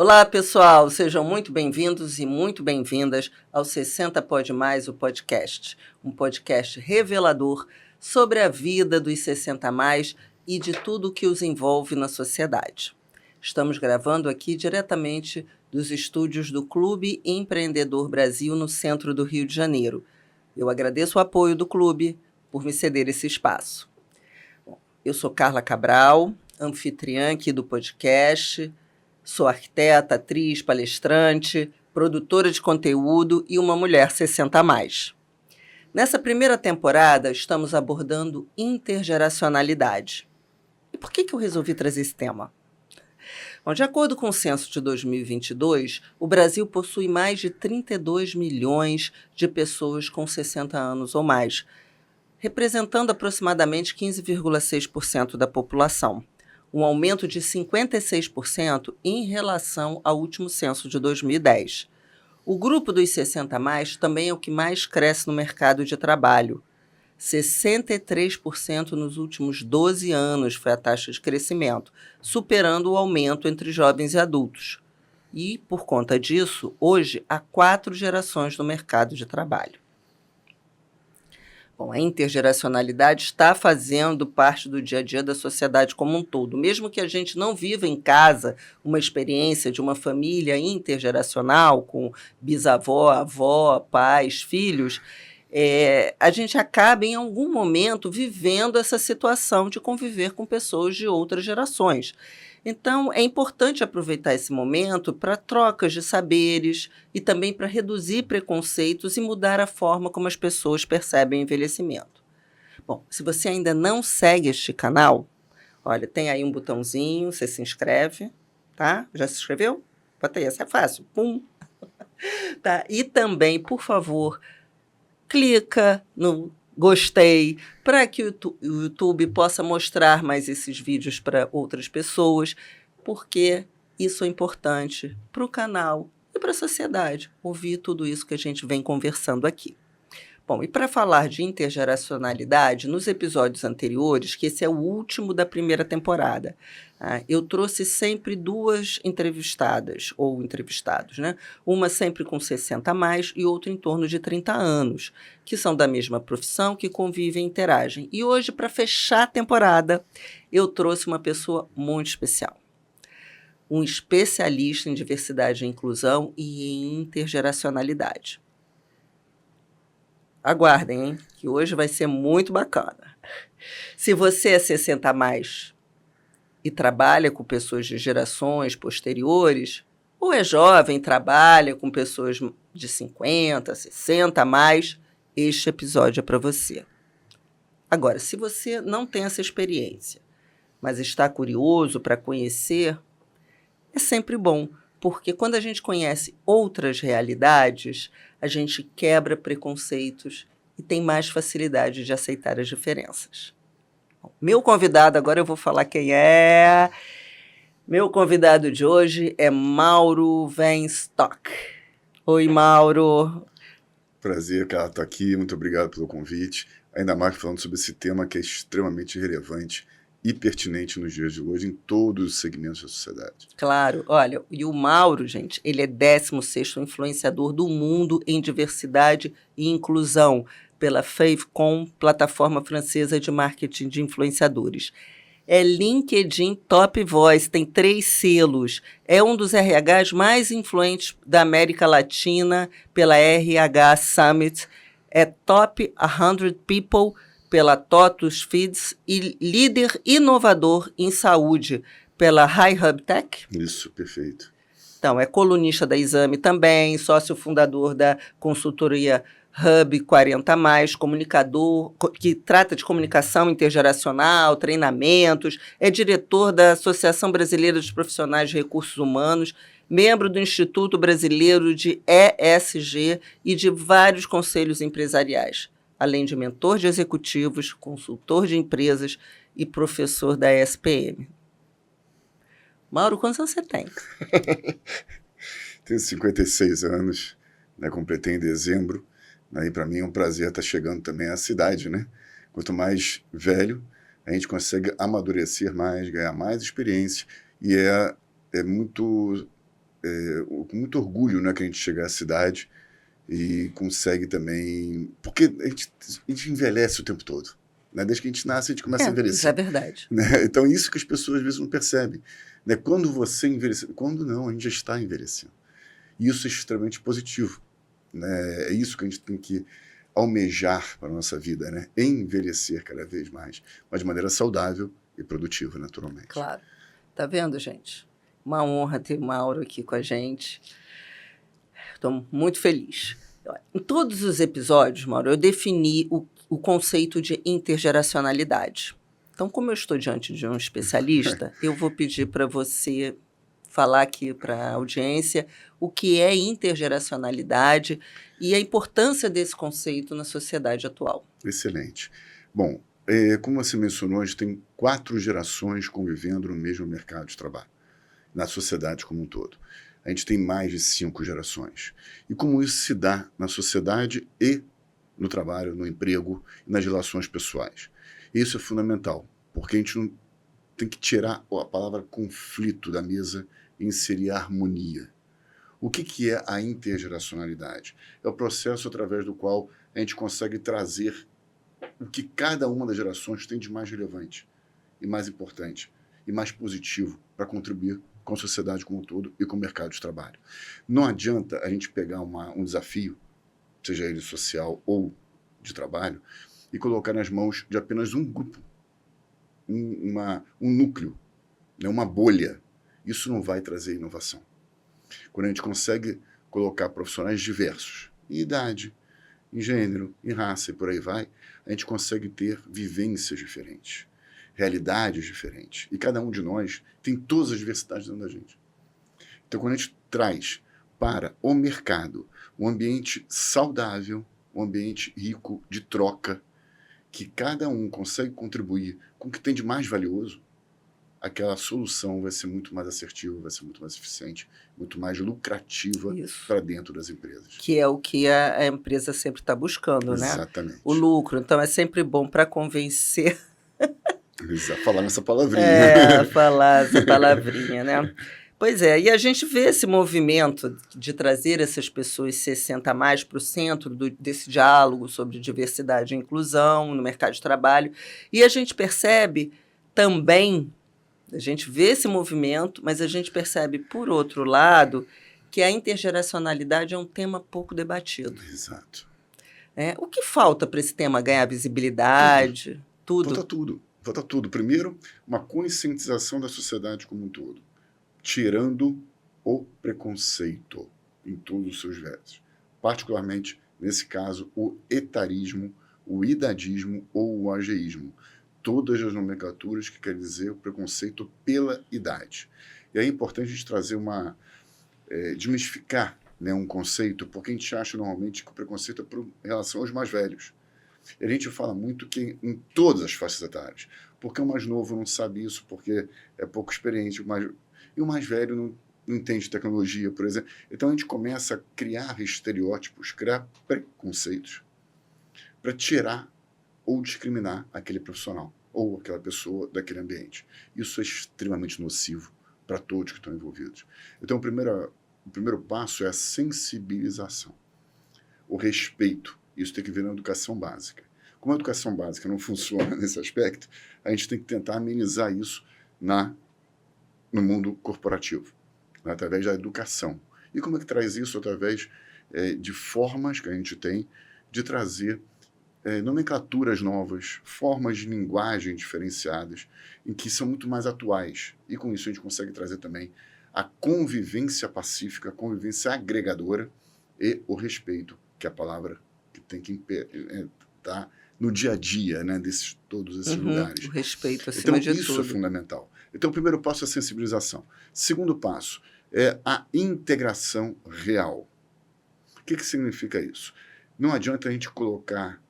Olá, pessoal! Sejam muito bem-vindos e muito bem-vindas ao 60 Pode Mais, o podcast. Um podcast revelador sobre a vida dos 60 a mais e de tudo o que os envolve na sociedade. Estamos gravando aqui diretamente dos estúdios do Clube Empreendedor Brasil, no centro do Rio de Janeiro. Eu agradeço o apoio do clube por me ceder esse espaço. Eu sou Carla Cabral, anfitriã aqui do podcast. Sou arquiteta, atriz, palestrante, produtora de conteúdo e uma mulher 60 a mais. Nessa primeira temporada, estamos abordando intergeracionalidade. E por que eu resolvi trazer esse tema? Bom, de acordo com o censo de 2022, o Brasil possui mais de 32 milhões de pessoas com 60 anos ou mais, representando aproximadamente 15,6% da população. Um aumento de 56% em relação ao último censo de 2010. O grupo dos 60 a mais também é o que mais cresce no mercado de trabalho. 63% nos últimos 12 anos foi a taxa de crescimento, superando o aumento entre jovens e adultos. E, por conta disso, hoje há 4 gerações no mercado de trabalho. Bom, a intergeracionalidade está fazendo parte do dia a dia da sociedade como um todo. Mesmo que a gente não viva em casa uma experiência de uma família intergeracional, com bisavó, avó, pais, filhos, a gente acaba, em algum momento, vivendo essa situação de conviver com pessoas de outras gerações. Então, é importante aproveitar esse momento para trocas de saberes e também para reduzir preconceitos e mudar a forma como as pessoas percebem o envelhecimento. Bom, se você ainda não segue este canal, olha, tem aí um botãozinho, você se inscreve, tá? Já se inscreveu? Bota aí, essa é fácil. Pum! Tá? E também, por favor, clica no gostei, para que o YouTube possa mostrar mais esses vídeos para outras pessoas, porque isso é importante para o canal e para a sociedade, ouvir tudo isso que a gente vem conversando aqui. Bom, e para falar de intergeracionalidade, nos episódios anteriores, que esse é o último da primeira temporada, eu trouxe sempre 2 entrevistadas, ou entrevistados, né? Uma sempre com 60 a mais e outra em torno de 30 anos, que são da mesma profissão, que convivem e interagem. E hoje, para fechar a temporada, eu trouxe uma pessoa muito especial. Um especialista em diversidade e inclusão e em intergeracionalidade. Aguardem, hein? Que hoje vai ser muito bacana. Se você é 60 a mais e trabalha com pessoas de gerações posteriores, ou é jovem, trabalha com pessoas de 50, 60 a mais, este episódio é para você. Agora, se você não tem essa experiência, mas está curioso para conhecer, é sempre bom, porque quando a gente conhece outras realidades, a gente quebra preconceitos e tem mais facilidade de aceitar as diferenças. Meu convidado, agora eu vou falar quem é. Meu convidado de hoje é Mauro Weinstock. Oi, Mauro. Prazer, Carla, estar aqui. Muito obrigado pelo convite. Ainda mais falando sobre esse tema que é extremamente relevante e pertinente nos dias de hoje, em todos os segmentos da sociedade. Claro, olha, e o Mauro, gente, ele é 16º influenciador do mundo em diversidade e inclusão pela Favecon, plataforma francesa de marketing de influenciadores. É LinkedIn Top Voice, tem 3 selos. É um dos RHs mais influentes da América Latina pela RH Summit. É Top 100 People pela TOTUS Feeds e líder inovador em saúde pela High Hub Tech. Isso, perfeito. Então, é colunista da Exame também, sócio fundador da consultoria Hub 40+, comunicador, que trata de comunicação intergeracional, treinamentos, é diretor da Associação Brasileira dos Profissionais de Recursos Humanos, membro do Instituto Brasileiro de ESG e de vários conselhos empresariais, além de mentor de executivos, consultor de empresas e professor da ESPM. Mauro, quantos anos você tem? Tenho 56 anos, né, completei em dezembro. E para mim é um prazer estar chegando também à cidade, né? Quanto mais velho, a gente consegue amadurecer mais, ganhar mais experiência. E é muito com muito orgulho, né, que a gente chega à cidade e consegue também... Porque a gente envelhece o tempo todo. Né? Desde que a gente nasce, a gente começa a envelhecer. Isso é verdade. Né? Então, isso que as pessoas às vezes não percebem. Né? Quando você envelhece... Quando não, a gente já está envelhecendo. E isso é extremamente positivo. Né? É isso que a gente tem que almejar para a nossa vida, né? Envelhecer cada vez mais, mas de maneira saudável e produtiva, naturalmente. Claro. Tá vendo, gente? Uma honra ter o Mauro aqui com a gente. Estou muito feliz. Em todos os episódios, Mauro, eu defini o conceito de intergeracionalidade. Então, como eu estou diante de um especialista, eu vou pedir para você falar aqui para a audiência o que é intergeracionalidade e a importância desse conceito na sociedade atual. Excelente. Bom, como você mencionou, a gente tem 4 gerações convivendo no mesmo mercado de trabalho, na sociedade como um todo. A gente tem mais de 5 gerações. E como isso se dá na sociedade e no trabalho, no emprego e nas relações pessoais. Isso é fundamental, porque a gente não tem que tirar a palavra conflito da mesa e inserir a harmonia. O que é a intergeracionalidade? É o processo através do qual a gente consegue trazer o que cada uma das gerações tem de mais relevante e mais importante e mais positivo para contribuir com a sociedade como um todo e com o mercado de trabalho. Não adianta a gente pegar um desafio, seja ele social ou de trabalho, e colocar nas mãos de apenas um grupo, um núcleo, né, uma bolha. Isso não vai trazer inovação. Quando a gente consegue colocar profissionais diversos, em idade, em gênero, em raça e por aí vai, a gente consegue ter vivências diferentes, realidades diferentes. E cada um de nós tem todas as diversidades dentro da gente. Então, quando a gente traz para o mercado um ambiente saudável, um ambiente rico de troca, que cada um consegue contribuir com o que tem de mais valioso, aquela solução vai ser muito mais assertiva, vai ser muito mais eficiente, muito mais lucrativa para dentro das empresas. Que é o que a empresa sempre está buscando, né? Exatamente. O lucro. Então, é sempre bom para convencer... Falar nessa palavrinha. Falar essa palavrinha, né? Pois é, e a gente vê esse movimento de trazer essas pessoas 60 a mais para o centro desse diálogo sobre diversidade e inclusão no mercado de trabalho, e a gente percebe também, a gente vê esse movimento, mas a gente percebe, por outro lado, que a intergeracionalidade é um tema pouco debatido. Exato. O que falta para esse tema ganhar visibilidade? Tudo. Falta tudo. Primeiro, uma conscientização da sociedade como um todo, tirando o preconceito em todos os seus versos. Particularmente, nesse caso, o etarismo, o idadismo ou o ageísmo. Todas as nomenclaturas que quer dizer o preconceito pela idade. E aí é importante a gente trazer desmistificar, né, um conceito, porque a gente acha normalmente que o preconceito é em relação aos mais velhos. E a gente fala muito que em todas as faixas etárias, porque o mais novo não sabe isso, porque é pouco experiente, e o mais velho não entende tecnologia, por exemplo. Então a gente começa a criar estereótipos, criar preconceitos para tirar ou discriminar aquele profissional ou aquela pessoa daquele ambiente. Isso é extremamente nocivo para todos que estão envolvidos. Então o primeiro passo é a sensibilização, o respeito. Isso tem que vir na educação básica. Como a educação básica não funciona nesse aspecto, a gente tem que tentar amenizar isso no mundo corporativo, né, através da educação. E como é que traz isso? Através de formas que a gente tem de trazer nomenclaturas novas, formas de linguagem diferenciadas, em que são muito mais atuais. E com isso a gente consegue trazer também a convivência pacífica, a convivência agregadora e o respeito, que é a palavra que tem que estar no dia a dia, né, todos esses lugares. O respeito acima de tudo. Então, isso é fundamental. Então, o primeiro passo é a sensibilização. Segundo passo é a integração real. O que significa isso? Não adianta a gente colocar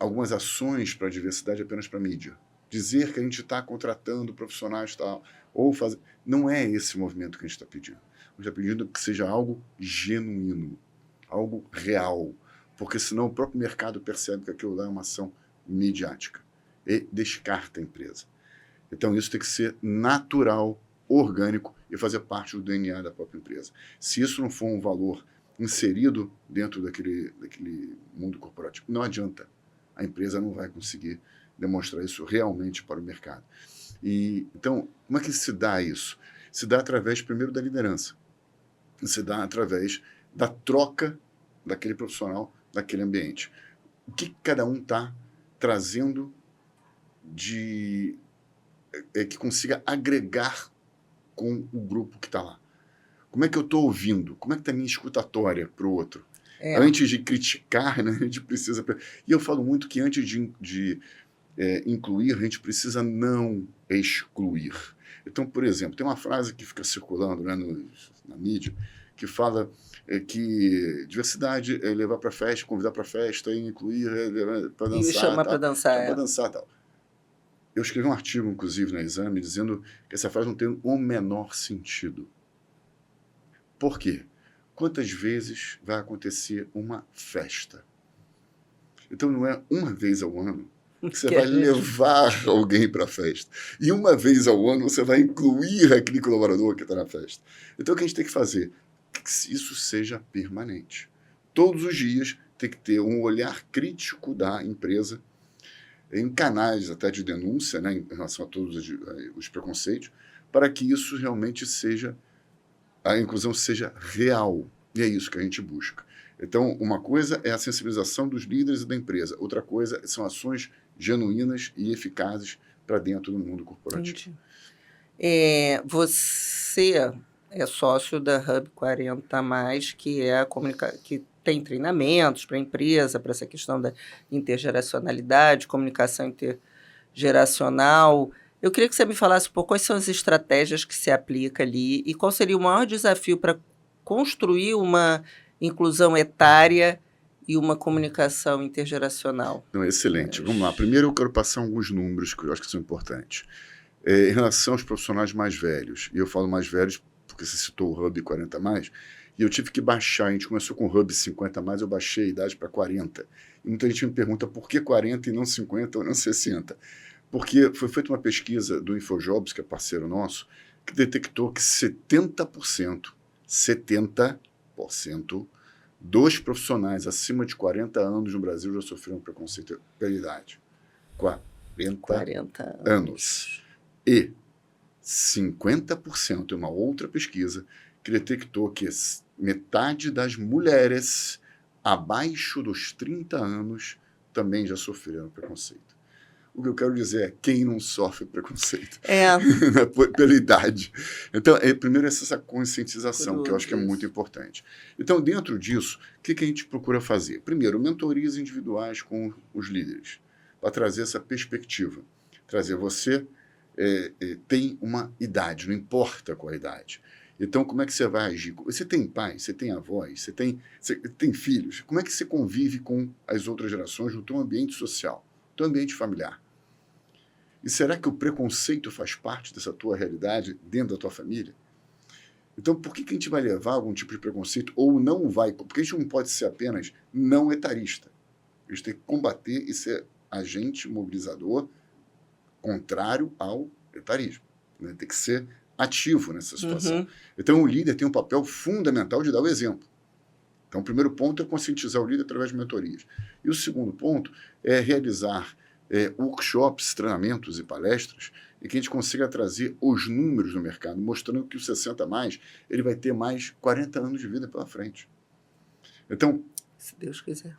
algumas ações para a diversidade apenas para a mídia. Dizer que a gente está contratando profissionais tal, ou fazer... Não é esse movimento que a gente está pedindo. A gente está pedindo que seja algo genuíno, algo real, porque senão o próprio mercado percebe que aquilo lá é uma ação midiática e descarta a empresa. Então isso tem que ser natural, orgânico e fazer parte do DNA da própria empresa. Se isso não for um valor inserido dentro daquele mundo corporativo, não adianta. A empresa não vai conseguir demonstrar isso realmente para o mercado. Então, como é que se dá isso? Se dá através, primeiro, da liderança. Se dá através da troca daquele profissional, daquele ambiente. O que cada um está trazendo que consiga agregar com o grupo que está lá? Como é que eu estou ouvindo? Como é que está a minha escutatória para o outro? Antes de criticar, né, a gente precisa... E eu falo muito que antes de incluir, a gente precisa não excluir. Então, por exemplo, tem uma frase que fica circulando, né, na mídia, que fala que diversidade é levar para festa, convidar para festa, incluir para dançar. E chamar para dançar. Para dançar tal. Eu escrevi um artigo, inclusive, na Exame, dizendo que essa frase não tem o menor sentido. Por quê? Quantas vezes vai acontecer uma festa? Então, não é uma vez ao ano que você vai levar alguém para a festa. E uma vez ao ano você vai incluir aquele colaborador que está na festa. Então, o que a gente tem que fazer? Que isso seja permanente. Todos os dias tem que ter um olhar crítico da empresa, em canais até de denúncia, né, em relação a todos os preconceitos, para que isso realmente a inclusão seja real. E é isso que a gente busca. Então, uma coisa é a sensibilização dos líderes e da empresa. Outra coisa são ações genuínas e eficazes para dentro do mundo corporativo. Você é sócio da Hub 40+, que tem treinamentos para a empresa, para essa questão da intergeracionalidade, comunicação intergeracional. Eu queria que você me falasse um pouco quais são as estratégias que se aplica ali e qual seria o maior desafio para construir uma inclusão etária e uma comunicação intergeracional. Excelente. Vamos lá. Primeiro eu quero passar alguns números que eu acho que são importantes. Em relação aos profissionais mais velhos, e eu falo mais velhos porque você citou o Hub 40+, e eu tive que baixar, a gente começou com o Hub 50+, eu baixei a idade para 40. E muita gente me pergunta por que 40 e não 50 ou não 60? Porque foi feita uma pesquisa do InfoJobs, que é parceiro nosso, que detectou que 70% dos profissionais acima de 40 anos no Brasil já sofreram preconceito pela idade. 40 anos. E 50%, uma outra pesquisa, que detectou que metade das mulheres abaixo dos 30 anos também já sofreram preconceito. O que eu quero dizer é quem não sofre preconceito pela idade. Então, primeiro essa conscientização, que eu acho que é muito importante. Então, dentro disso, o que a gente procura fazer? Primeiro, mentorias individuais com os líderes, para trazer essa perspectiva. Trazer você tem uma idade, não importa qual a idade. Então, como é que você vai agir? Você tem pai, você tem avós, você tem filhos. Como é que você convive com as outras gerações no teu ambiente social, no teu ambiente familiar? E será que o preconceito faz parte dessa tua realidade dentro da tua família? Então, por que a gente vai levar algum tipo de preconceito ou não vai? Porque a gente não pode ser apenas não etarista. A gente tem que combater e ser agente mobilizador contrário ao etarismo. Né? Tem que ser ativo nessa situação. Uhum. Então, o líder tem um papel fundamental de dar o exemplo. Então, o primeiro ponto é conscientizar o líder através de mentorias. E o segundo ponto é realizar workshops, treinamentos e palestras e que a gente consiga trazer os números no mercado, mostrando que o 60+, ele vai ter mais 40 anos de vida pela frente. Então, se Deus quiser.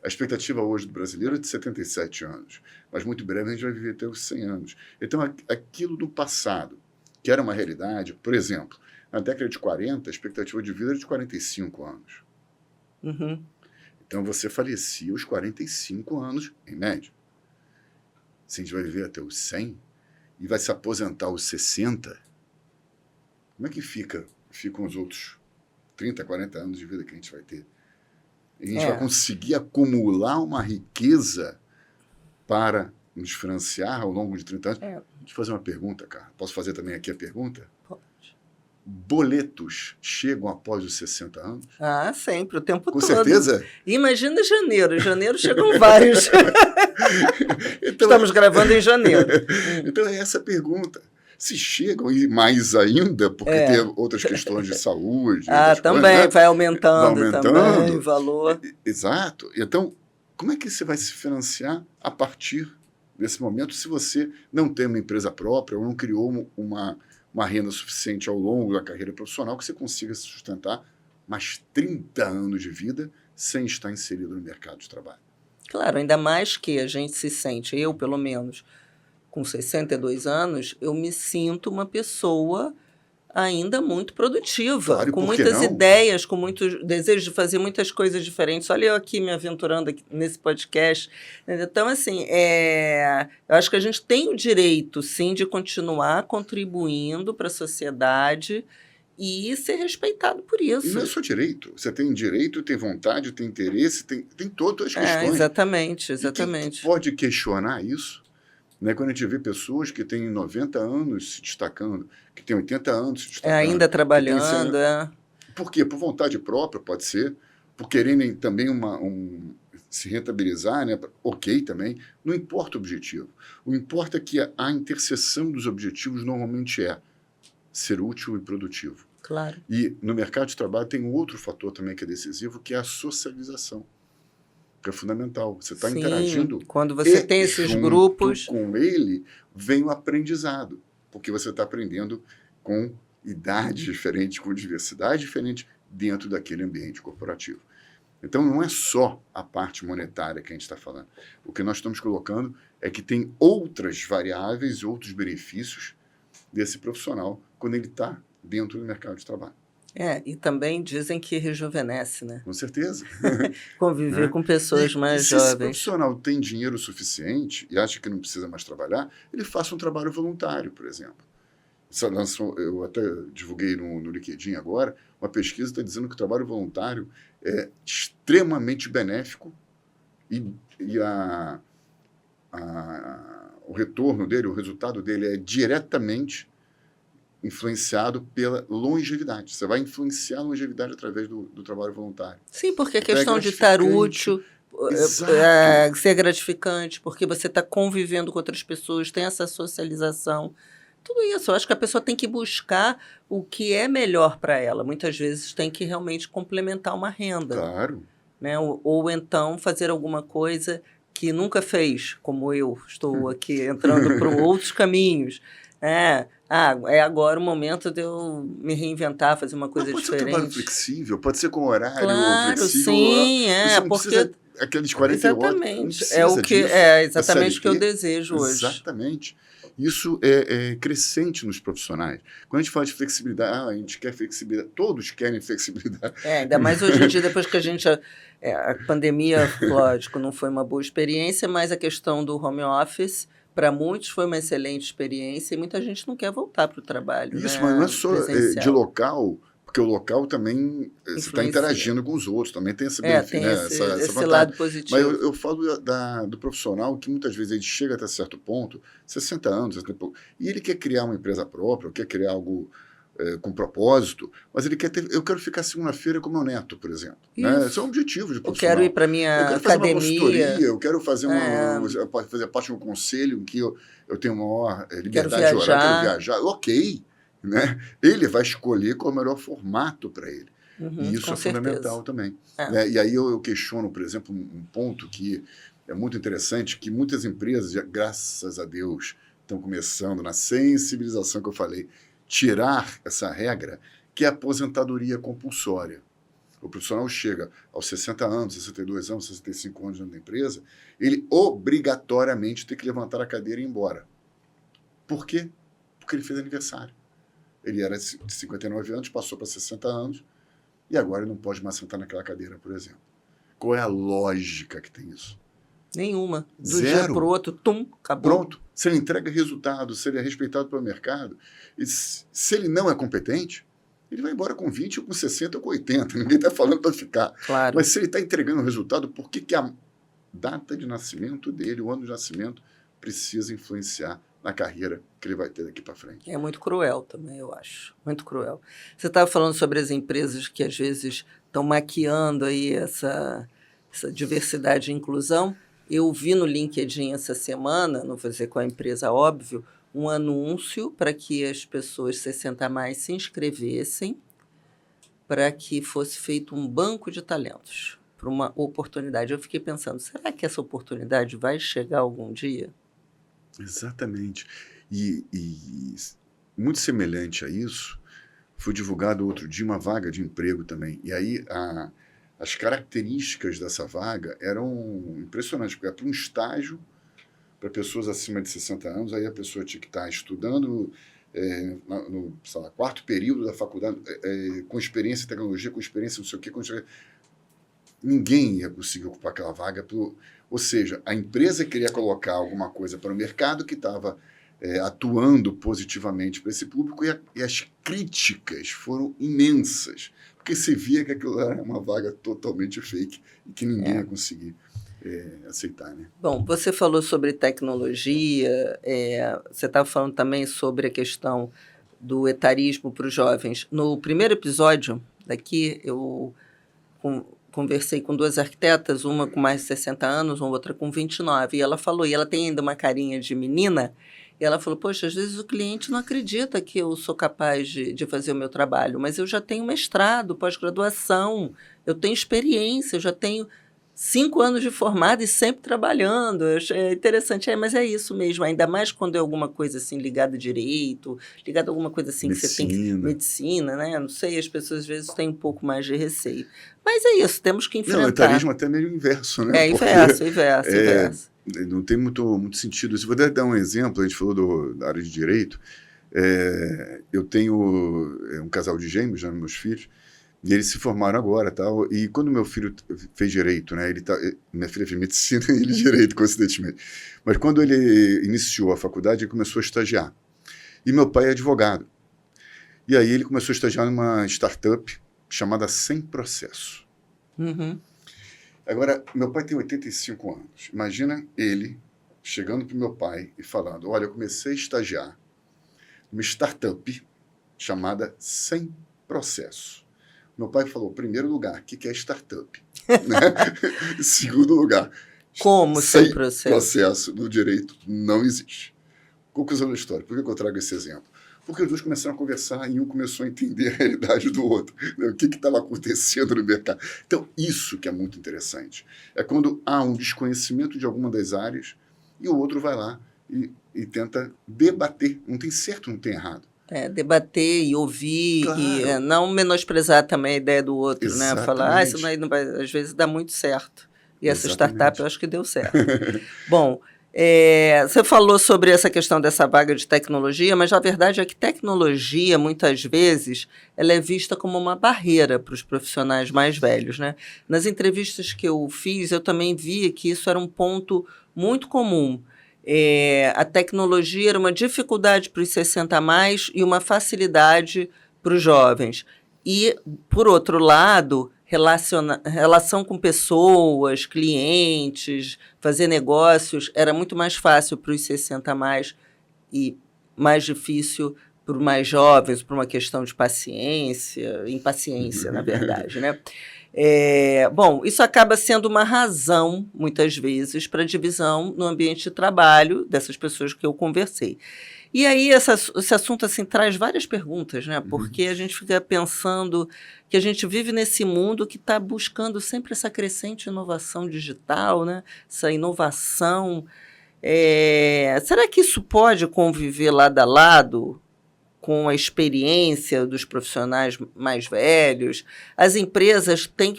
A expectativa hoje do brasileiro é de 77 anos, mas muito em breve a gente vai viver até os 100 anos. Então, aquilo do passado, que era uma realidade, por exemplo, na década de 40, a expectativa de vida era de 45 anos. Uhum. Então, você falecia aos 45 anos, em média. Se a gente vai viver até os 100 e vai se aposentar aos 60, como é que ficam os outros 30, 40 anos de vida que a gente vai ter? A gente vai conseguir acumular uma riqueza para nos financiar ao longo de 30 anos? Deixa eu fazer uma pergunta, cara. Posso fazer também aqui a pergunta? Pode. Boletos chegam após os 60 anos? Ah, sempre, o tempo todo. Com certeza? Imagina janeiro. Em janeiro chegam vários. Então, estamos gravando em janeiro. Então é essa a pergunta. Se chegam e mais ainda, porque tem outras questões de saúde. Também, coisas, né? vai aumentando também o valor. Exato. Então, como é que você vai se financiar a partir desse momento se você não tem uma empresa própria ou não criou uma renda suficiente ao longo da carreira profissional que você consiga se sustentar mais 30 anos de vida sem estar inserido no mercado de trabalho? Claro, ainda mais que a gente se sente, eu pelo menos, com 62 anos, eu me sinto uma pessoa ainda muito produtiva, Claro, com por que muitas não? ideias, com muitos desejos de fazer muitas coisas diferentes. Olha eu aqui me aventurando aqui nesse podcast. Então, assim, eu acho que a gente tem o direito, sim, de continuar contribuindo para a sociedade e ser respeitado por E não é isso. só direito. Você tem direito, tem vontade, tem interesse, tem todas as questões. Exatamente, E quem exatamente. pode questionar isso, né, quando a gente vê pessoas que têm 90 anos se destacando, que têm 80 anos se destacando. Ainda trabalhando, Por quê? Por vontade própria, pode ser. Por quererem também se rentabilizar, né? Ok também. Não importa o objetivo. O importa é que a interseção dos objetivos normalmente é ser útil e produtivo. Claro. E no mercado de trabalho tem um outro fator também que é decisivo, que é a socialização, que é fundamental. Você está interagindo. Quando você tem esses grupos. Com ele, vem o aprendizado, porque você está aprendendo com idades diferentes, com diversidade diferente dentro daquele ambiente corporativo. Então, não é só a parte monetária que a gente está falando. O que nós estamos colocando é que tem outras variáveis, outros benefícios desse profissional quando ele está dentro do mercado de trabalho. E também dizem que rejuvenesce, né? Com certeza. Conviver com pessoas mais jovens. Se esse profissional tem dinheiro suficiente e acha que não precisa mais trabalhar, ele faça um trabalho voluntário, por exemplo. Eu até divulguei no LinkedIn agora, uma pesquisa está dizendo que o trabalho voluntário é extremamente benéfico e o retorno dele, o resultado dele é diretamente influenciado pela longevidade. Você vai influenciar a longevidade através do trabalho voluntário. Sim, porque a questão de estar útil, ser gratificante, porque você está convivendo com outras pessoas, tem essa socialização. Tudo isso, eu acho que a pessoa tem que buscar o que é melhor para ela. Muitas vezes tem que realmente complementar uma renda. Claro. Né? Ou então fazer alguma coisa que nunca fez, como eu estou aqui entrando por outros caminhos. É agora o momento de eu me reinventar, fazer uma coisa diferente. Pode ser um trabalho flexível, pode ser com horário flexível. Sim, você não porque... precisa aqueles 48 horas. Exatamente, exatamente o que eu desejo hoje. Exatamente. Isso é crescente nos profissionais. Quando a gente fala de flexibilidade, a gente quer flexibilidade, todos querem flexibilidade. Ainda mais hoje em dia, depois que a pandemia, lógico, não foi uma boa experiência, mas a questão do home office, para muitos foi uma excelente experiência e muita gente não quer voltar para o trabalho. Isso, né, mas não é só presencial. de local, porque o local também você está interagindo com os outros, também tem esse benefício, tem né? esse lado positivo. Mas eu falo do profissional que muitas vezes ele chega até certo ponto, 60 anos, e ele quer criar uma empresa própria, quer criar algo com propósito, mas ele quer eu quero ficar segunda-feira com meu neto, por exemplo. Né? Esse é um objetivo de profissional. Eu quero ir para minha academia. Eu quero fazer uma consultoria, eu quero fazer parte de um conselho em que eu tenho maior liberdade de horário, quero viajar. Ok. Né? Ele vai escolher qual é o melhor formato para ele. E isso é fundamental também. Né? E aí eu questiono, por exemplo, um ponto que é muito interessante, que muitas empresas, graças a Deus, estão começando na sensibilização que eu falei, tirar essa regra, que é a aposentadoria compulsória. O profissional chega aos 60 anos, 62 anos, 65 anos dentro da empresa, ele obrigatoriamente tem que levantar a cadeira e ir embora. Por quê? Porque ele fez aniversário. Ele era de 59 anos, passou para 60 anos, e agora ele não pode mais sentar naquela cadeira, por exemplo. Qual é a lógica que tem isso? Nenhuma. Do Zero. dia para o outro, acabou. Pronto. Se ele entrega resultado, se ele é respeitado pelo mercado, e se ele não é competente, ele vai embora com 20, ou com 60, ou com 80. Ninguém está falando para ficar. Claro. Mas se ele está entregando resultado, por que a data de nascimento dele, o ano de nascimento, precisa influenciar na carreira que ele vai ter daqui para frente? É muito cruel também, eu acho. Muito cruel. Você estava falando sobre as empresas que, às vezes, estão maquiando aí essa diversidade e inclusão. Eu vi no LinkedIn essa semana, não vou dizer qual a empresa, óbvio, um anúncio para que as pessoas 60 a mais se inscrevessem, para que fosse feito um banco de talentos, para uma oportunidade. Eu fiquei pensando, será que essa oportunidade vai chegar algum dia? Exatamente. E muito semelhante a isso, foi divulgado outro dia uma vaga de emprego também. E aí as características dessa vaga eram impressionantes, porque era para um estágio para pessoas acima de 60 anos, aí a pessoa tinha que estar estudando no sei lá, quarto período da faculdade, com experiência em tecnologia, com experiência não sei o quê, ninguém ia conseguir ocupar aquela vaga. Ou seja, a empresa queria colocar alguma coisa para o mercado que estava atuando positivamente para esse público e as críticas foram imensas, porque você via que aquilo era uma vaga totalmente fake e que ninguém ia conseguir aceitar, né? Bom, você falou sobre tecnologia, você estava falando também sobre a questão do etarismo para os jovens. No primeiro episódio daqui, eu conversei com duas arquitetas, uma com mais de 60 anos, uma outra com 29, e ela falou, e ela tem ainda uma carinha de menina, e ela falou, poxa, às vezes o cliente não acredita que eu sou capaz de fazer o meu trabalho, mas eu já tenho mestrado, pós-graduação, eu tenho experiência, eu já tenho 5 anos de formado e sempre trabalhando. É interessante, mas é isso mesmo, ainda mais quando é alguma coisa assim ligada a direito, ligada a alguma coisa assim que você tem que... Medicina. Medicina, né? Não sei, as pessoas às vezes têm um pouco mais de receio. Mas é isso, temos que Não, o enfrentar. etarismo até meio inverso, né? Inverso. Não tem muito sentido. Se eu puder dar um exemplo, a gente falou da área de direito, eu tenho um casal de gêmeos, né, meus filhos, e eles se formaram agora, tal, e quando meu filho fez direito, né, minha filha fez medicina e ele direito, coincidentemente, mas quando ele iniciou a faculdade, ele começou a estagiar. E meu pai é advogado. E aí ele começou a estagiar numa startup chamada Sem Processo. Uhum. Agora, meu pai tem 85 anos. Imagina ele chegando para o meu pai e falando, olha, eu comecei a estagiar numa startup chamada Sem Processo. Meu pai falou, primeiro lugar, o que é startup? Né? Segundo lugar, Como sem processo? Processo no direito não existe. Conclusão da história. Por que eu trago esse exemplo? Porque os dois começaram a conversar e um começou a entender a realidade do outro, né? O que estava acontecendo no mercado. Então, isso que é muito interessante. É quando há um desconhecimento de alguma das áreas e o outro vai lá e tenta debater. Não tem certo, não tem errado. Debater e ouvir, Claro. E não menosprezar também a ideia do outro, Exatamente. né? Falar, isso não vai, às vezes dá muito certo. E essa Exatamente. startup eu acho que deu certo. Bom, você falou sobre essa questão dessa vaga de tecnologia, mas a verdade é que tecnologia, muitas vezes, ela é vista como uma barreira para os profissionais mais velhos, né? Nas entrevistas que eu fiz, eu também vi que isso era um ponto muito comum. A tecnologia era uma dificuldade para os 60 a mais e uma facilidade para os jovens. E, por outro lado, relação com pessoas, clientes, fazer negócios, era muito mais fácil para os 60 a mais e mais difícil para os mais jovens, por uma questão de impaciência, na verdade, né? Bom, isso acaba sendo uma razão, muitas vezes, para a divisão no ambiente de trabalho dessas pessoas que eu conversei. E aí esse assunto assim, traz várias perguntas, né? Porque a gente fica pensando que a gente vive nesse mundo que está buscando sempre essa crescente inovação digital, né? Essa inovação. Será que isso pode conviver lado a lado com a experiência dos profissionais mais velhos? As empresas têm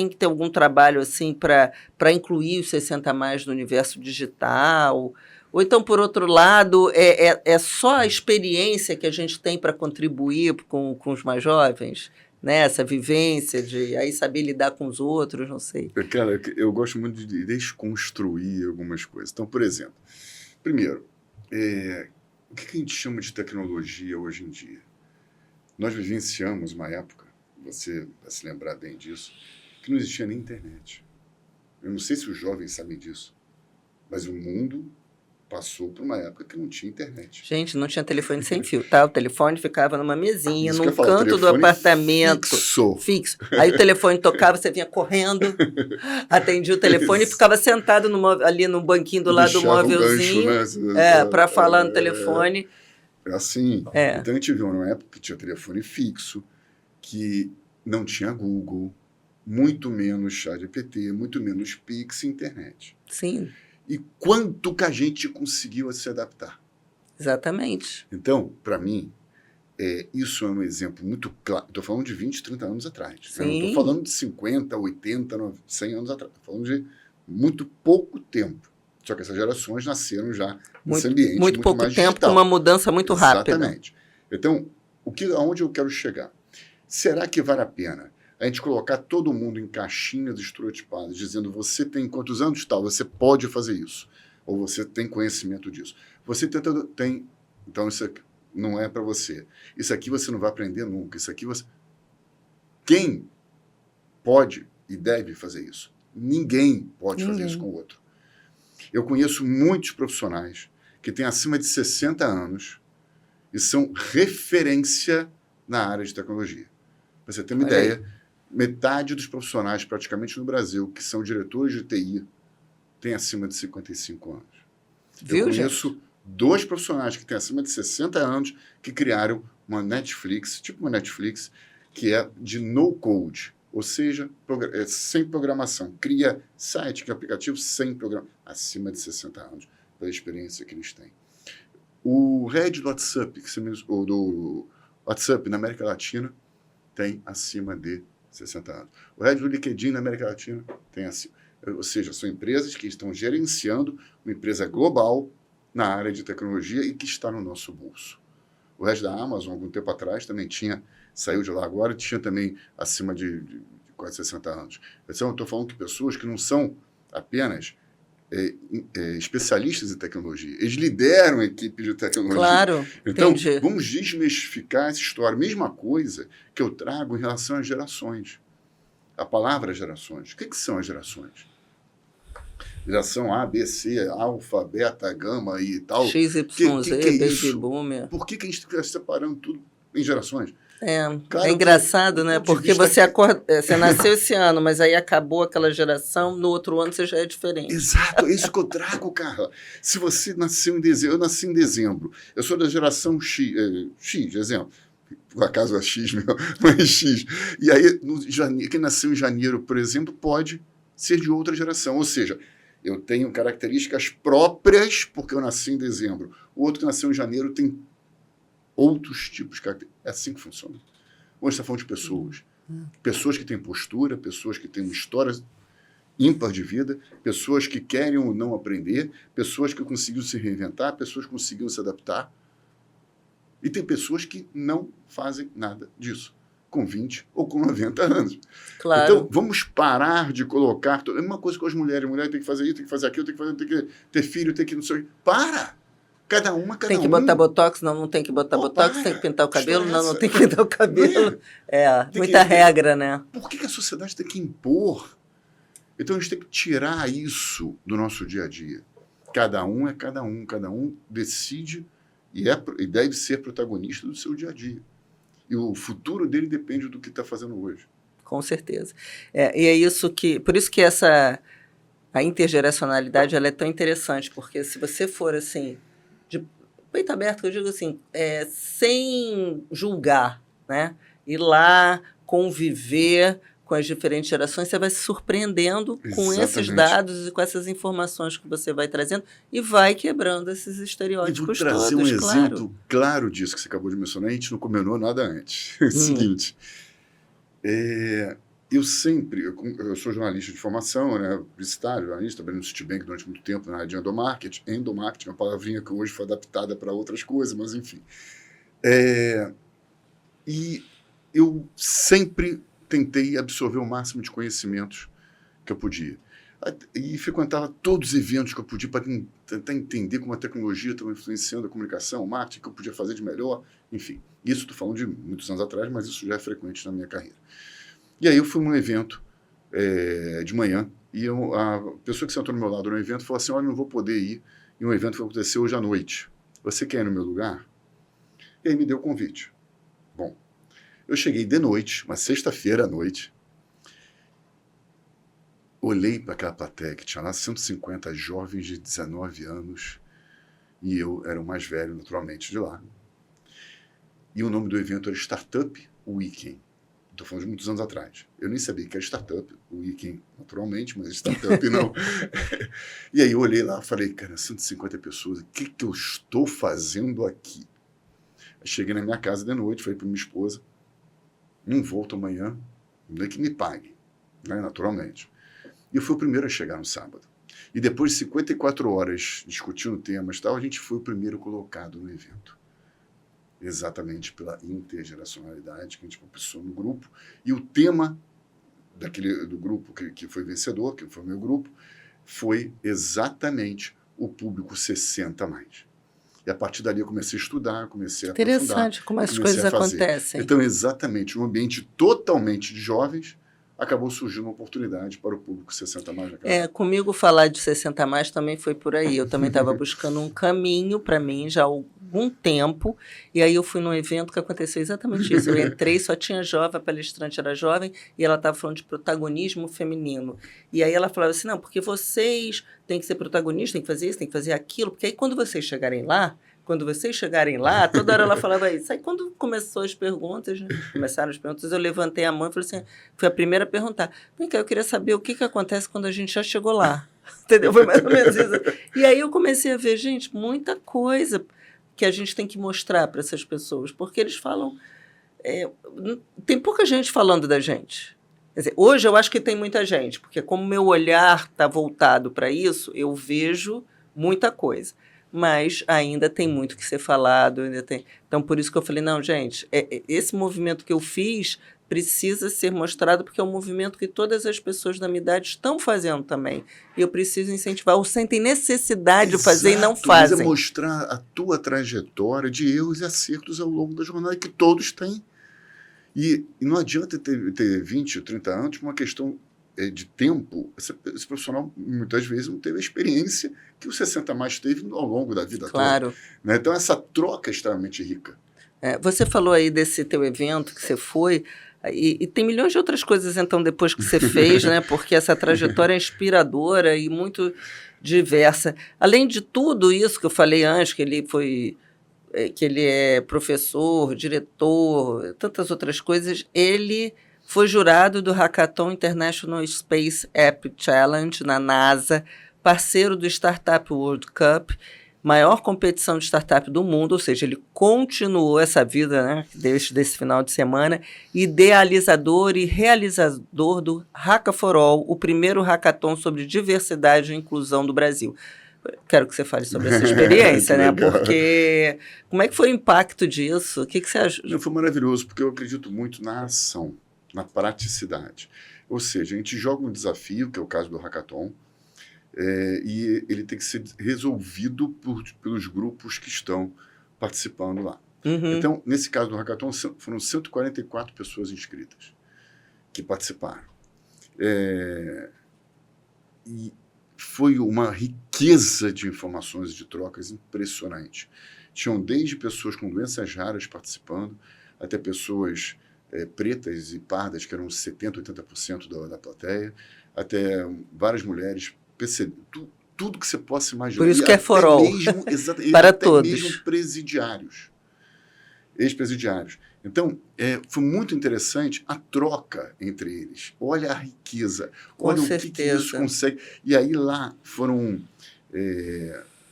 que ter algum trabalho assim para incluir os 60 a mais no universo digital? Ou então, por outro lado, é só a experiência que a gente tem para contribuir com os mais jovens? Né? Essa vivência de aí saber lidar com os outros, não sei. Cara, eu gosto muito de desconstruir algumas coisas. Então, por exemplo, primeiro, o que a gente chama de tecnologia hoje em dia? Nós vivenciamos uma época, você vai se lembrar bem disso, que não existia nem internet. Eu não sei se os jovens sabem disso, mas o mundo passou por uma época que não tinha internet. Gente, não tinha telefone sem fio, tá? O telefone ficava numa mesinha, Isso que eu num ia falar, canto do telefone apartamento. Fixo. Aí o telefone tocava, você vinha correndo, atendia o telefone e Isso. ficava sentado ali no banquinho do lado do Deixava um gancho, móvelzinho, né? para falar no telefone. Assim. É, Então a gente viu numa época que tinha telefone fixo, que não tinha Google, muito menos ChatGPT, muito menos Pix e internet. sim, E quanto que a gente conseguiu se adaptar? exatamente. Então, para mim, isso é um exemplo muito claro. Estou falando de 20, 30 anos atrás. Né? Não estou Sim, falando de 50, 80, 100 anos atrás. Estou falando de muito pouco tempo. Só que essas gerações nasceram já nesse ambiente muito muito pouco mais tempo, com digital. uma mudança muito rápida. Exatamente. Então, aonde eu quero chegar? Será que vale a pena a gente colocar todo mundo em caixinhas estereotipadas, dizendo você tem quantos anos tal, você pode fazer isso, ou você tem conhecimento disso. Você tem, então isso aqui não é para você. Isso aqui você não vai aprender nunca. Isso aqui você... Quem pode e deve fazer isso? Ninguém pode fazer isso com o outro. Eu conheço muitos profissionais que têm acima de 60 anos e são referência na área de tecnologia. Para você ter uma ideia, metade dos profissionais praticamente no Brasil que são diretores de TI têm acima de 55 anos. Viu, eu conheço gente? 2 profissionais que têm acima de 60 anos que criaram uma Netflix, tipo uma Netflix, que é de no-code, ou seja, sem programação. Cria site, cria aplicativo sem programação, acima de 60 anos, pela experiência que eles têm. O head do WhatsApp, ou do WhatsApp na América Latina, tem acima de 60 anos. O head do LinkedIn na América Latina tem acima. Ou seja, são empresas que estão gerenciando uma empresa global na área de tecnologia e que está no nosso bolso. O head da Amazon, algum tempo atrás, também saiu de lá agora, tinha também acima de quase 60 anos. Então, eu estou falando que pessoas que não são apenas especialistas em tecnologia, eles lideram a equipe de tecnologia. Claro, então, entendi. vamos desmistificar essa história. Mesma coisa que eu trago em relação às gerações. A palavra gerações. O que são as gerações? Geração A, B, C, alfa, beta, gama e tal. XYZ, que é Baby isso? Boomer. Por que a gente está separando tudo em gerações? Claro, é engraçado, né? Porque você nasceu esse ano, mas aí acabou aquela geração, no outro ano você já é diferente. Exato, é isso que eu trago, Carla. Se você nasceu em dezembro, eu nasci em dezembro, eu sou da geração X, exemplo. Por acaso é X, mas X. E aí, quem nasceu em janeiro, por exemplo, pode ser de outra geração. Ou seja, eu tenho características próprias porque eu nasci em dezembro. O outro que nasceu em janeiro tem outros tipos de características. É assim que funciona. Hoje está falando de pessoas. Pessoas que têm postura, pessoas que têm uma história ímpar de vida, pessoas que querem ou não aprender, pessoas que conseguiram se reinventar, pessoas que conseguiram se adaptar. E tem pessoas que não fazem nada disso, com 20 ou com 90 anos. Claro. Então, vamos parar de colocar... É uma coisa com as mulheres. Mulher tem que fazer isso, tem que fazer aquilo, tem que ter filho, tem que não sei... Para! Cada uma. Tem que botar botox, não tem que botar botox, para. tem que pintar o cabelo, não tem que História pintar o cabelo. Muita que... regra, né? Por que a sociedade tem que impor? Então, a gente tem que tirar isso do nosso dia a dia. Cada um é cada um decide e deve ser protagonista do seu dia a dia. E o futuro dele depende do que está fazendo hoje. Com certeza. E é isso que... Por isso que a intergeracionalidade ela é tão interessante, porque se você for assim... de peito aberto, eu digo assim, sem julgar, né? Ir lá, conviver com as diferentes gerações, você vai se surpreendendo com esses dados e com essas informações que você vai trazendo e vai quebrando esses estereótipos todos. Eu vou trazer um exemplo claro disso que você acabou de mencionar, a gente não combinou nada antes. É o seguinte, eu sou jornalista de formação, né, publicitário, jornalista, trabalhei no Citibank durante muito tempo na área de endomarketing, uma palavrinha que hoje foi adaptada para outras coisas, mas enfim. E eu sempre tentei absorver o máximo de conhecimentos que eu podia. E frequentava todos os eventos que eu podia para tentar entender como a tecnologia estava influenciando a comunicação, o marketing, o que eu podia fazer de melhor, enfim. Isso estou falando de muitos anos atrás, mas isso já é frequente na minha carreira. E aí eu fui num evento de manhã e a pessoa que sentou no meu lado no evento falou assim, olha, não vou poder ir, em um evento que vai acontecer hoje à noite. Você quer ir no meu lugar? E aí me deu o convite. Bom, eu cheguei de noite, uma sexta-feira à noite, olhei para aquela plateia que tinha lá 150 jovens de 19 anos, e eu era o mais velho, naturalmente, de lá. E o nome do evento era Startup Weekend. Estou falando de muitos anos atrás. Eu nem sabia que era Startup Weekend, naturalmente, mas Startup não. E aí eu olhei lá e falei, cara, 150 pessoas, o que eu estou fazendo aqui? Aí cheguei na minha casa de noite, falei para minha esposa, não volto amanhã, nem que me pague, né, naturalmente. E eu fui o primeiro a chegar no sábado. E depois de 54 horas discutindo temas e tal, a gente foi o primeiro colocado no evento. Exatamente pela intergeracionalidade que a gente propiciou no grupo. E o tema do grupo que foi vencedor, que foi o meu grupo, foi exatamente o público 60 mais. E a partir dali eu comecei a estudar, comecei a aprofundar. Interessante como as coisas acontecem. Então, exatamente, um ambiente totalmente de jovens, acabou surgindo uma oportunidade para o público 60 mais. Comigo falar de 60 mais também foi por aí. Eu também estava buscando um caminho para mim já há algum tempo, e aí eu fui num evento que aconteceu exatamente isso. Eu entrei, só tinha jovem, a palestrante era jovem, e ela estava falando de protagonismo feminino. E aí ela falava assim, não, porque vocês têm que ser protagonistas, têm que fazer isso, têm que fazer aquilo, porque aí quando vocês chegarem lá, toda hora ela falava isso. Aí quando começou as perguntas, né, começaram as perguntas, eu levantei a mão e falei assim, fui a primeira a perguntar, vem cá, eu queria saber o que acontece quando a gente já chegou lá. Entendeu? Foi mais ou menos isso. E aí eu comecei a ver, gente, muita coisa que a gente tem que mostrar para essas pessoas, porque eles falam... tem pouca gente falando da gente. Quer dizer, hoje eu acho que tem muita gente, porque como meu olhar está voltado para isso, eu vejo muita coisa. Mas ainda tem muito que ser falado. Então, por isso que eu falei, não, gente, esse movimento que eu fiz precisa ser mostrado, porque é um movimento que todas as pessoas da minha idade estão fazendo também. E eu preciso incentivar, ou sentem necessidade de fazer e não fazem. Mas é mostrar a tua trajetória de erros e acertos ao longo da jornada, que todos têm. E não adianta ter 20 ou 30 anos por uma questão de tempo. Esse profissional, muitas vezes, não teve a experiência que o 60 mais teve ao longo da vida toda. Né? Então, essa troca é extremamente rica. Você falou aí desse teu evento que você foi, e tem milhões de outras coisas, então, depois que você fez, né? Porque essa trajetória é inspiradora e muito diversa. Além de tudo isso que eu falei antes, que ele é professor, diretor, tantas outras coisas, ele foi jurado do Hackathon International Space App Challenge na NASA, parceiro do Startup World Cup, maior competição de startup do mundo, ou seja, ele continuou essa vida, né, desde esse final de semana, idealizador e realizador do Hacka for All, o primeiro hackathon sobre diversidade e inclusão do Brasil. Quero que você fale sobre essa experiência, né? Porque como é que foi o impacto disso? O que você acha? Foi maravilhoso, porque eu acredito muito na ação, na praticidade. Ou seja, a gente joga um desafio, que é o caso do Hackathon, e ele tem que ser resolvido pelos grupos que estão participando lá. Uhum. Então, nesse caso do Hackathon, foram 144 pessoas inscritas que participaram. E foi uma riqueza de informações e de trocas impressionante. Tinham desde pessoas com doenças raras participando, até pessoas pretas e pardas, que eram 70%, 80% da plateia, até várias mulheres, tudo que você possa imaginar. Por isso que é for all. Para até todos. Mesmo presidiários, ex-presidiários. Então, foi muito interessante a troca entre eles. Olha a riqueza, olha o que isso consegue. E aí lá foram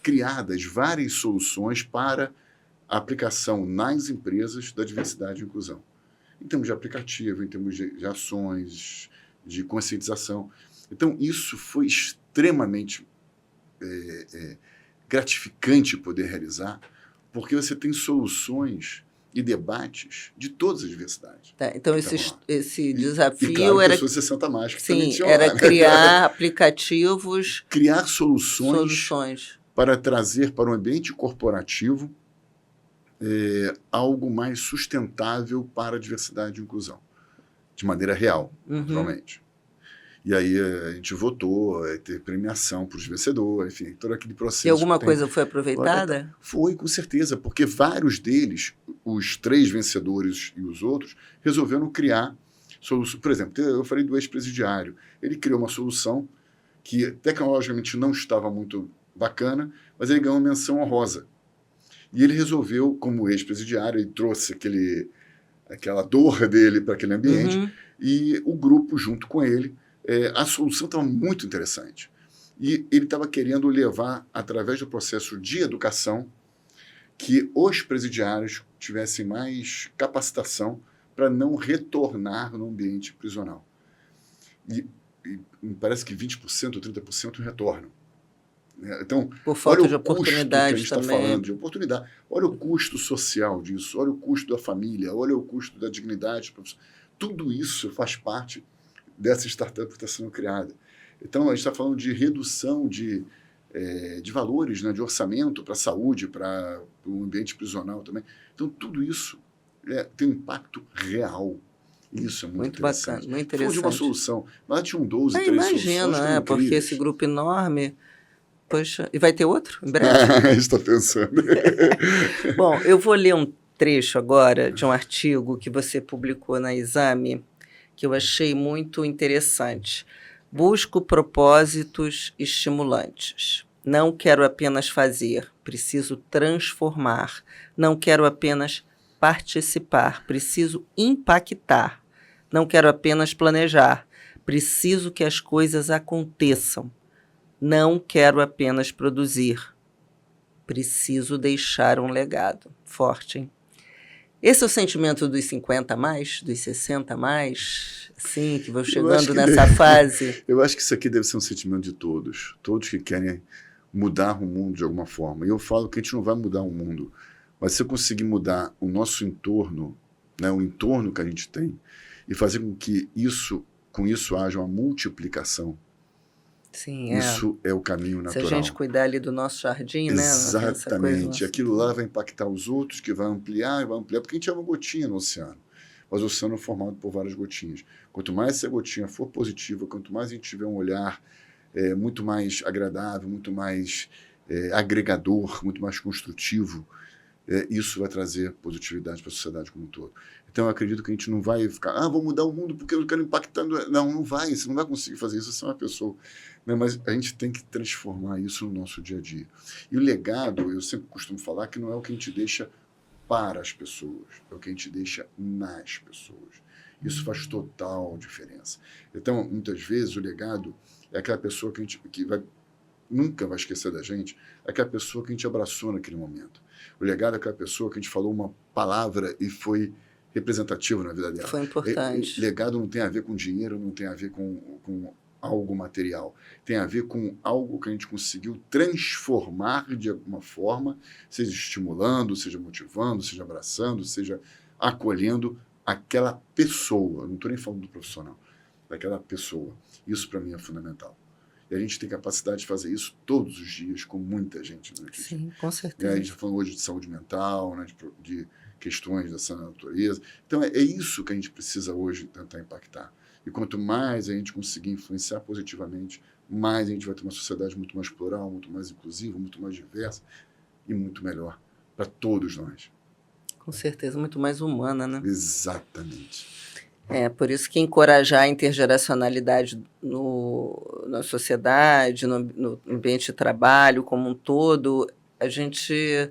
criadas várias soluções para a aplicação nas empresas da diversidade e inclusão. Em termos de aplicativo, em termos de ações, de conscientização. Então, isso foi extremamente gratificante poder realizar, porque você tem soluções e debates de todas as diversidades. Então, esse desafio claro, era... pessoas 60 mais que sim, era criar aplicativos... Criar soluções para trazer para o ambiente corporativo algo mais sustentável para a diversidade e inclusão, de maneira real, naturalmente. E aí a gente votou, ter premiação para os vencedores, enfim, todo aquele processo. E alguma coisa foi aproveitada? Foi, com certeza, porque vários deles, os 3 vencedores e os outros, resolveram criar soluções. Por exemplo, eu falei do ex-presidiário. Ele criou uma solução que tecnologicamente não estava muito bacana, mas ele ganhou uma menção honrosa. E ele resolveu, como ex-presidiário, ele trouxe aquela dor dele para aquele ambiente, e o grupo, junto com ele, a solução estava muito interessante. E ele estava querendo levar, através do processo de educação, que os presidiários tivessem mais capacitação para não retornar no ambiente prisional. E me parece que 20% ou 30% retornam. Então, por falta de oportunidade, que a gente também. Está falando de oportunidade. Olha o custo social disso, olha o custo da família, olha o custo da dignidade. Tudo isso faz parte dessa startup que está sendo criada. Então, a gente está falando de redução de valores, né, de orçamento para a saúde, para o ambiente prisional também. Então, tudo isso tem um impacto real. Isso é muito interessante. Bacana, muito interessante. Foi de uma solução. Lá tinham 12, 13 soluções. Imagina, porque esse grupo enorme... Poxa, e vai ter outro em breve? Estou pensando. Bom, eu vou ler um trecho agora de um artigo que você publicou na Exame, que eu achei muito interessante. Busco propósitos estimulantes. Não quero apenas fazer, preciso transformar. Não quero apenas participar, preciso impactar. Não quero apenas planejar, preciso que as coisas aconteçam. Não quero apenas produzir. Preciso deixar um legado. Forte, hein? Esse é o sentimento dos 50 a mais, dos 60 a mais, sim, que vão chegando nessa fase? Eu acho que isso aqui deve ser um sentimento de todos. Todos que querem mudar o mundo de alguma forma. E eu falo que a gente não vai mudar o mundo. Mas se eu conseguir mudar o nosso entorno, né, o entorno que a gente tem, e fazer com que com isso haja uma multiplicação, sim, isso é o caminho natural. Se a gente cuidar ali do nosso jardim, exatamente. Aquilo lá vai impactar os outros, que vai ampliar, porque a gente é uma gotinha no oceano. Mas o oceano é formado por várias gotinhas. Quanto mais essa gotinha for positiva, quanto mais a gente tiver um olhar muito mais agradável, muito mais agregador, muito mais construtivo, isso vai trazer positividade para a sociedade como um todo. Então, eu acredito que a gente não vai ficar, vou mudar o mundo porque eu quero impactar. Não vai, você não vai conseguir fazer isso, você é uma pessoa. Né? Mas a gente tem que transformar isso no nosso dia a dia. E o legado, eu sempre costumo falar que não é o que a gente deixa para as pessoas, é o que a gente deixa nas pessoas. Isso faz total diferença. Então, muitas vezes, o legado é aquela pessoa que nunca vai esquecer da gente, é aquela pessoa que a gente abraçou naquele momento. O legado é aquela pessoa que a gente falou uma palavra e foi representativo na vida dela. Foi importante. Legado não tem a ver com dinheiro, não tem a ver com algo material. Tem a ver com algo que a gente conseguiu transformar de alguma forma, seja estimulando, seja motivando, seja abraçando, seja acolhendo aquela pessoa. Não estou nem falando do profissional, daquela pessoa. Isso, para mim, é fundamental. E a gente tem capacidade de fazer isso todos os dias com muita gente. Né? Sim, com certeza. A gente está falando hoje de saúde mental, né? de questões dessa natureza. Então, é isso que a gente precisa hoje tentar impactar. E quanto mais a gente conseguir influenciar positivamente, mais a gente vai ter uma sociedade muito mais plural, muito mais inclusiva, muito mais diversa e muito melhor para todos nós. Com certeza, muito mais humana, né? Exatamente. Por isso que encorajar a intergeracionalidade na sociedade, no ambiente de trabalho como um todo, a gente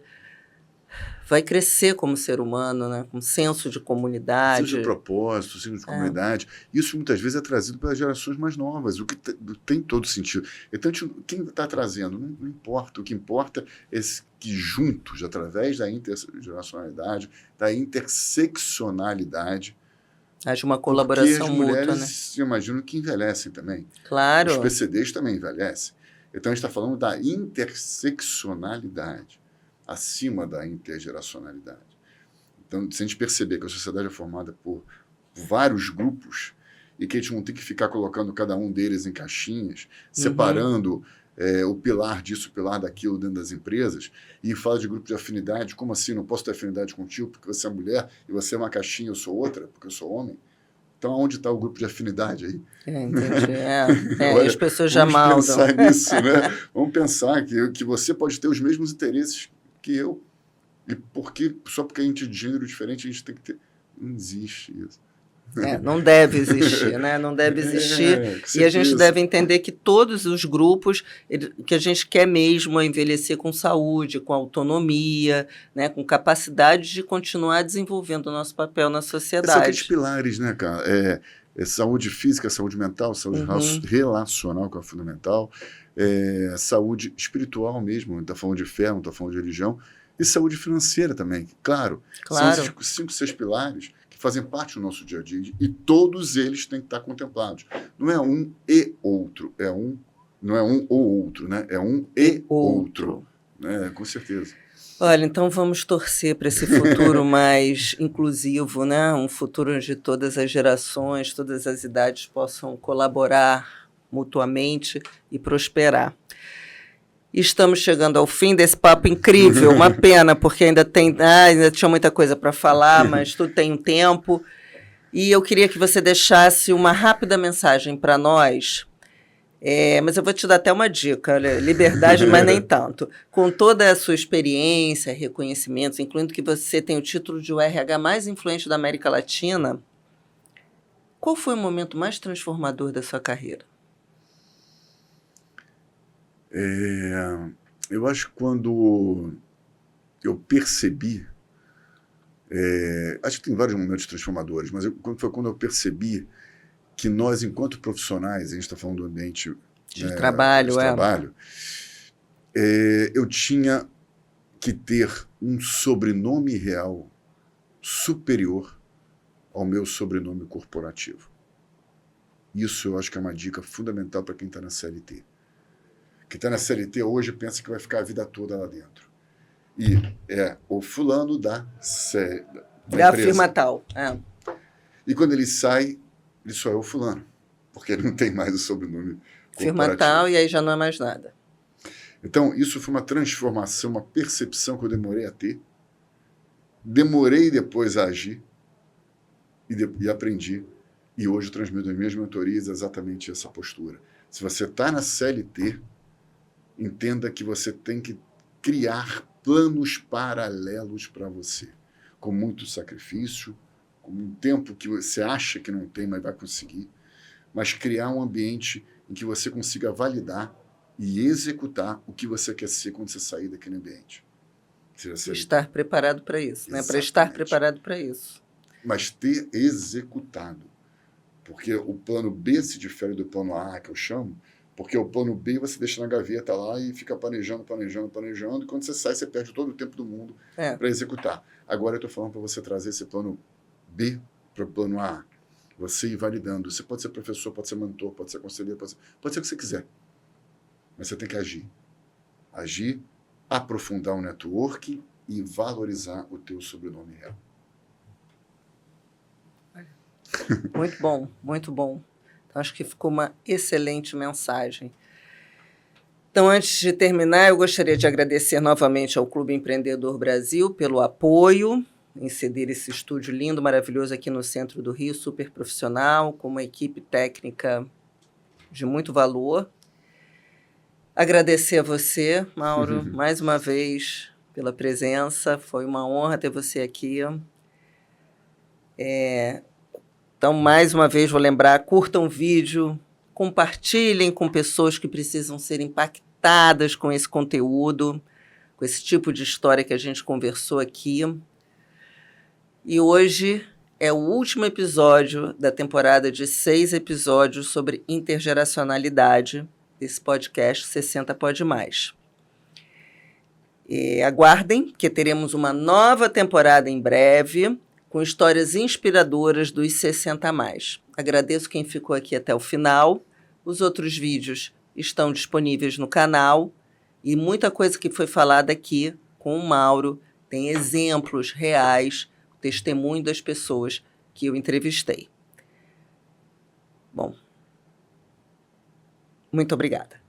vai crescer como ser humano, né? Com senso de comunidade. Senso de propósito, senso de comunidade. Isso muitas vezes é trazido pelas gerações mais novas, o que tem todo sentido. Então, quem está trazendo, não importa. O que importa é que juntos, através da intergeracionalidade, da interseccionalidade, haja uma colaboração mútua, né? Porque as mulheres, eu imagino, que envelhecem também. Claro. Os PCDs também envelhecem. Então, a gente está falando da interseccionalidade, acima da intergeracionalidade. Então, se a gente perceber que a sociedade é formada por vários grupos e que a gente não tem que ficar colocando cada um deles em caixinhas, separando o pilar disso, o pilar daquilo dentro das empresas, e fala de grupo de afinidade, como assim? Não posso ter afinidade contigo porque você é mulher e você é uma caixinha, eu sou outra, porque eu sou homem? Então, onde está o grupo de afinidade aí? Entendi. Olha, as pessoas já vamos maldam. pensar nisso, né? Vamos pensar que você pode ter os mesmos interesses que eu. E só porque a gente é de gênero diferente, a gente tem que ter... Não existe isso. Não deve existir, né? Não deve existir. E a gente deve entender que todos os grupos, que a gente quer mesmo é envelhecer com saúde, com autonomia, né? Com capacidade de continuar desenvolvendo o nosso papel na sociedade. São aqueles pilares, né, cara? Saúde física, saúde mental, saúde relacional, que é fundamental, saúde espiritual mesmo, não está falando de fé, não está falando de religião, e saúde financeira também, claro. São esses 5, 6 pilares que fazem parte do nosso dia a dia e todos eles têm que estar contemplados. Não é um e outro, não é um ou outro, né? É um e outro. Né? Com certeza. Olha, então vamos torcer para esse futuro mais inclusivo, né? Um futuro onde todas as gerações, todas as idades possam colaborar mutuamente e prosperar. Estamos chegando ao fim desse papo incrível, uma pena, porque ainda tinha muita coisa para falar, mas tudo tem um tempo. E eu queria que você deixasse uma rápida mensagem para nós. Mas eu vou te dar até uma dica, olha, liberdade, mas nem tanto. Com toda a sua experiência, reconhecimentos, incluindo que você tem o título de RH mais influente da América Latina, qual foi o momento mais transformador da sua carreira? Eu acho que quando eu percebi, acho que tem vários momentos transformadores, mas foi quando eu percebi que nós, enquanto profissionais, a gente está falando do ambiente de trabalho, eu tinha que ter um sobrenome real superior ao meu sobrenome corporativo. Isso eu acho que é uma dica fundamental para quem está na CLT. Quem está na CLT hoje pensa que vai ficar a vida toda lá dentro. E é o fulano da firma tal. E quando ele sai, ele só é o fulano, porque ele não tem mais o sobrenome firma tal, e aí já não é mais nada. Então, isso foi uma transformação, uma percepção que eu demorei a ter. Demorei depois a agir e aprendi. E hoje eu transmito as minhas mentorias exatamente essa postura. Se você está na CLT, entenda que você tem que criar planos paralelos para você, com muito sacrifício, com um tempo que você acha que não tem, mas vai conseguir, mas criar um ambiente em que você consiga validar e executar o que você quer ser quando você sair daquele ambiente. Estar preparado para isso, né? Para estar preparado para isso. Mas ter executado. Porque o plano B se difere do plano A, que eu chamo, porque o plano B você deixa na gaveta lá e fica planejando, e quando você sai, você perde todo o tempo do mundo para executar. Agora eu estou falando para você trazer esse plano B para o plano A. Você ir validando. Você pode ser professor, pode ser mentor, pode ser conselheiro, pode ser o que você quiser. Mas você tem que agir. Agir, aprofundar o networking e valorizar o teu sobrenome real. Muito bom, muito bom. Então, acho que ficou uma excelente mensagem. Então, antes de terminar, eu gostaria de agradecer novamente ao Clube Empreendedor Brasil pelo apoio em ceder esse estúdio lindo, maravilhoso aqui no centro do Rio, super profissional, com uma equipe técnica de muito valor. Agradecer a você, Mauro, mais uma vez, pela presença. Foi uma honra ter você aqui. Então, mais uma vez, vou lembrar, curtam o vídeo, compartilhem com pessoas que precisam ser impactadas com esse conteúdo, com esse tipo de história que a gente conversou aqui. E hoje é o último episódio da temporada de 6 episódios sobre intergeracionalidade, desse podcast 60 Pode Mais. Aguardem, que teremos uma nova temporada em breve, com histórias inspiradoras dos 60 a mais. Agradeço quem ficou aqui até o final. Os outros vídeos estão disponíveis no canal e muita coisa que foi falada aqui com o Mauro tem exemplos reais, testemunho das pessoas que eu entrevistei. Bom, muito obrigada.